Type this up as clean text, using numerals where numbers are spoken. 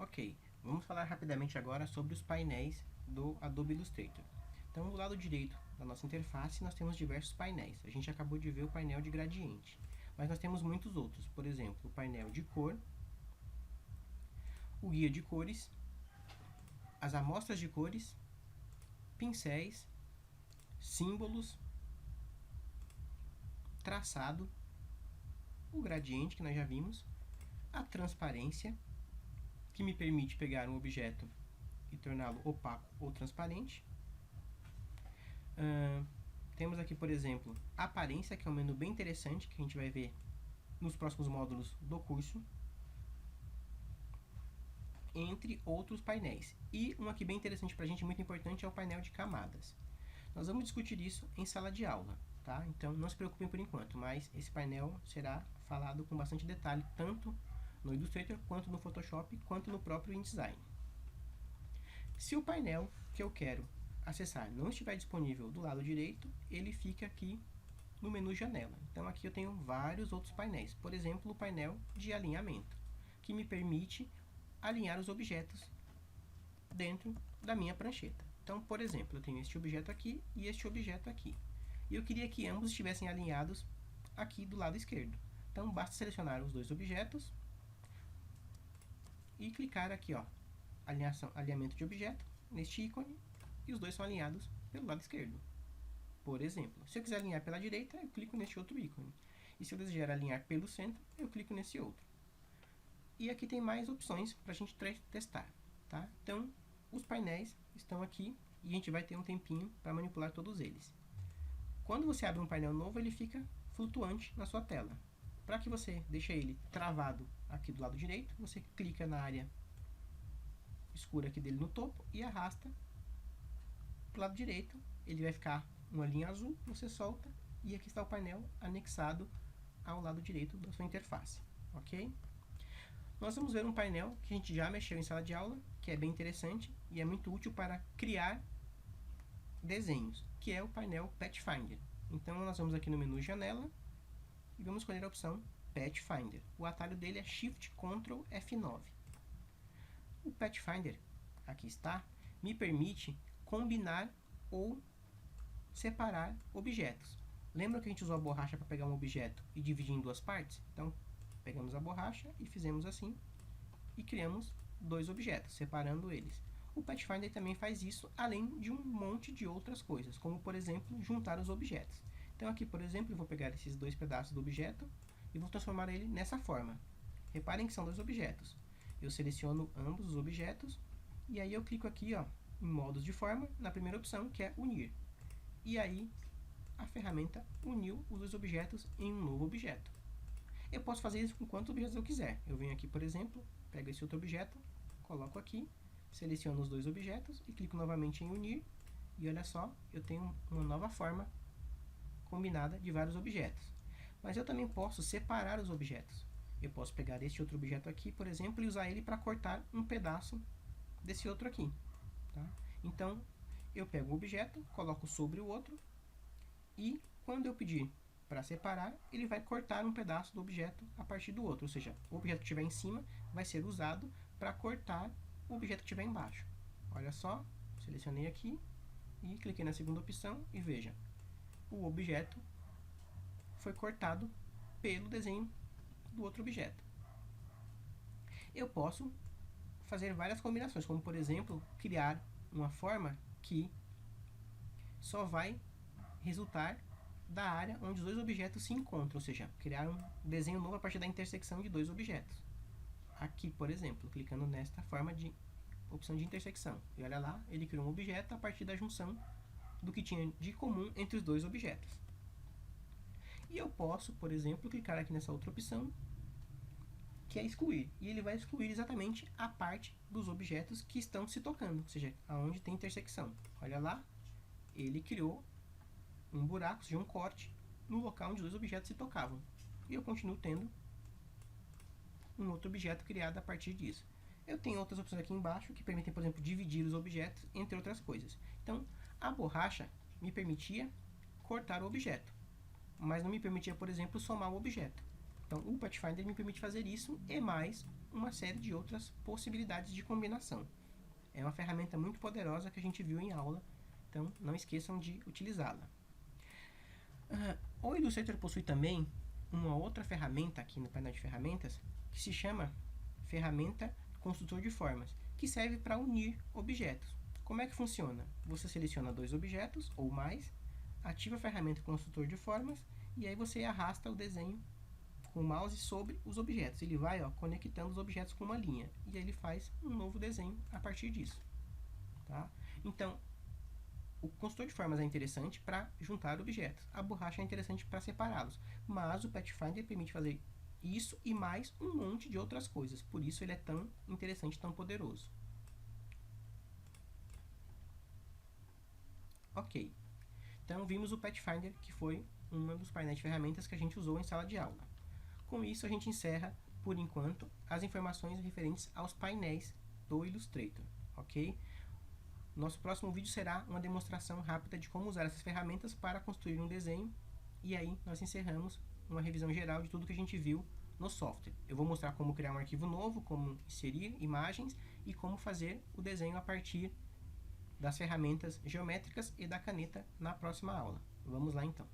Ok, vamos falar rapidamente agora sobre os painéis do Adobe Illustrator. Então, do lado direito da nossa interface, nós temos diversos painéis. A gente acabou de ver o painel de gradiente, mas nós temos muitos outros. Por exemplo, o painel de cor, o guia de cores, as amostras de cores, pincéis, símbolos, traçado, o gradiente que nós já vimos, a transparência, que me permite pegar um objeto e torná-lo opaco ou transparente. Temos aqui, por exemplo, a aparência, que é um menu bem interessante, que a gente vai ver nos próximos módulos do curso, entre outros painéis. E um aqui bem interessante para a gente, muito importante, é o painel de camadas. Nós vamos discutir isso em sala de aula, tá? Então não se preocupem por enquanto, mas esse painel será falado com bastante detalhe, tanto no Illustrator, quanto no Photoshop, quanto no próprio InDesign. Se o painel que eu quero acessar não estiver disponível do lado direito, ele fica aqui no menu janela. Então aqui eu tenho vários outros painéis. Por exemplo, o painel de alinhamento, que me permite alinhar os objetos dentro da minha prancheta. Então, por exemplo, eu tenho este objeto aqui e este objeto aqui. E eu queria que ambos estivessem alinhados aqui do lado esquerdo. Então, basta selecionar os dois objetos e clicar aqui, ó, alinhamento de objeto, neste ícone, e os dois são alinhados pelo lado esquerdo. Por exemplo, se eu quiser alinhar pela direita, eu clico neste outro ícone. E se eu desejar alinhar pelo centro, eu clico nesse outro. E aqui tem mais opções para a gente testar, tá? Então, os painéis estão aqui e a gente vai ter um tempinho para manipular todos eles. Quando você abre um painel novo, ele fica flutuante na sua tela. Para que você deixe ele travado aqui do lado direito, você clica na área escura aqui dele no topo e arrasta para o lado direito. Ele vai ficar uma linha azul, você solta e aqui está o painel anexado ao lado direito da sua interface, ok? Nós vamos ver um painel que a gente já mexeu em sala de aula, que é bem interessante e é muito útil para criar desenhos, que é o painel Pathfinder. Então, nós vamos aqui no menu Janela e vamos escolher a opção Pathfinder. O atalho dele é Shift Ctrl F9. O Pathfinder, aqui está, me permite combinar ou separar objetos. Lembra que a gente usou a borracha para pegar um objeto e dividir em duas partes? Então, pegamos a borracha e fizemos assim, e criamos dois objetos, separando eles. O Pathfinder também faz isso, além de um monte de outras coisas, como, por exemplo, juntar os objetos. Então, aqui, por exemplo, eu vou pegar esses dois pedaços do objeto e vou transformar ele nessa forma. Reparem que são dois objetos. Eu seleciono ambos os objetos, e aí eu clico aqui, ó, em modos de forma, na primeira opção, que é unir. E aí, a ferramenta uniu os dois objetos em um novo objeto. Eu posso fazer isso com quantos objetos eu quiser. Eu venho aqui, por exemplo, pego esse outro objeto, coloco aqui, seleciono os dois objetos e clico novamente em unir. E olha só, eu tenho uma nova forma combinada de vários objetos. Mas eu também posso separar os objetos. Eu posso pegar este outro objeto aqui, por exemplo, e usar ele para cortar um pedaço desse outro aqui. Tá? Então, eu pego um objeto, coloco sobre o outro, e quando eu pedir para separar, ele vai cortar um pedaço do objeto a partir do outro. Ou seja, o objeto que estiver em cima vai ser usado para cortar o objeto que estiver embaixo. Olha só, selecionei aqui e cliquei na segunda opção e veja, o objeto foi cortado pelo desenho do outro objeto. Eu posso fazer várias combinações, como por exemplo, criar uma forma que só vai resultar da área onde os dois objetos se encontram, ou seja, criar um desenho novo a partir da intersecção de dois objetos. Aqui, por exemplo, clicando nesta forma de opção de intersecção. E olha lá, ele criou um objeto a partir da junção do que tinha de comum entre os dois objetos. E eu posso, por exemplo, clicar aqui nessa outra opção, que é excluir. E ele vai excluir exatamente a parte dos objetos que estão se tocando, ou seja, aonde tem intersecção. Olha lá, ele criou um buraco, ou seja, um corte, no local onde dois objetos se tocavam. E eu continuo tendo um outro objeto criado a partir disso. Eu tenho outras opções aqui embaixo que permitem, por exemplo, dividir os objetos, entre outras coisas. Então, a borracha me permitia cortar o objeto, mas não me permitia, por exemplo, somar o objeto. Então, o Pathfinder me permite fazer isso e mais uma série de outras possibilidades de combinação. É uma ferramenta muito poderosa que a gente viu em aula, então não esqueçam de utilizá-la. O Illustrator possui também uma outra ferramenta aqui no painel de ferramentas que se chama ferramenta construtor de formas, que serve para unir objetos. Como é que funciona? Você seleciona 2 objetos ou mais, ativa a ferramenta construtor de formas e aí você arrasta o desenho com o mouse sobre os objetos. Ele vai conectando os objetos com uma linha e aí ele faz um novo desenho a partir disso. Tá? Então, o construtor de formas é interessante para juntar objetos. A borracha é interessante para separá-los. Mas o Pathfinder permite fazer isso e mais um monte de outras coisas. Por isso ele é tão interessante, tão poderoso. Ok. Então vimos o Pathfinder, que foi um dos painéis de ferramentas que a gente usou em sala de aula. Com isso a gente encerra, por enquanto, as informações referentes aos painéis do Illustrator. Ok? Nosso próximo vídeo será uma demonstração rápida de como usar essas ferramentas para construir um desenho e aí nós encerramos uma revisão geral de tudo que a gente viu no software. Eu vou mostrar como criar um arquivo novo, como inserir imagens e como fazer o desenho a partir das ferramentas geométricas e da caneta na próxima aula. Vamos lá então.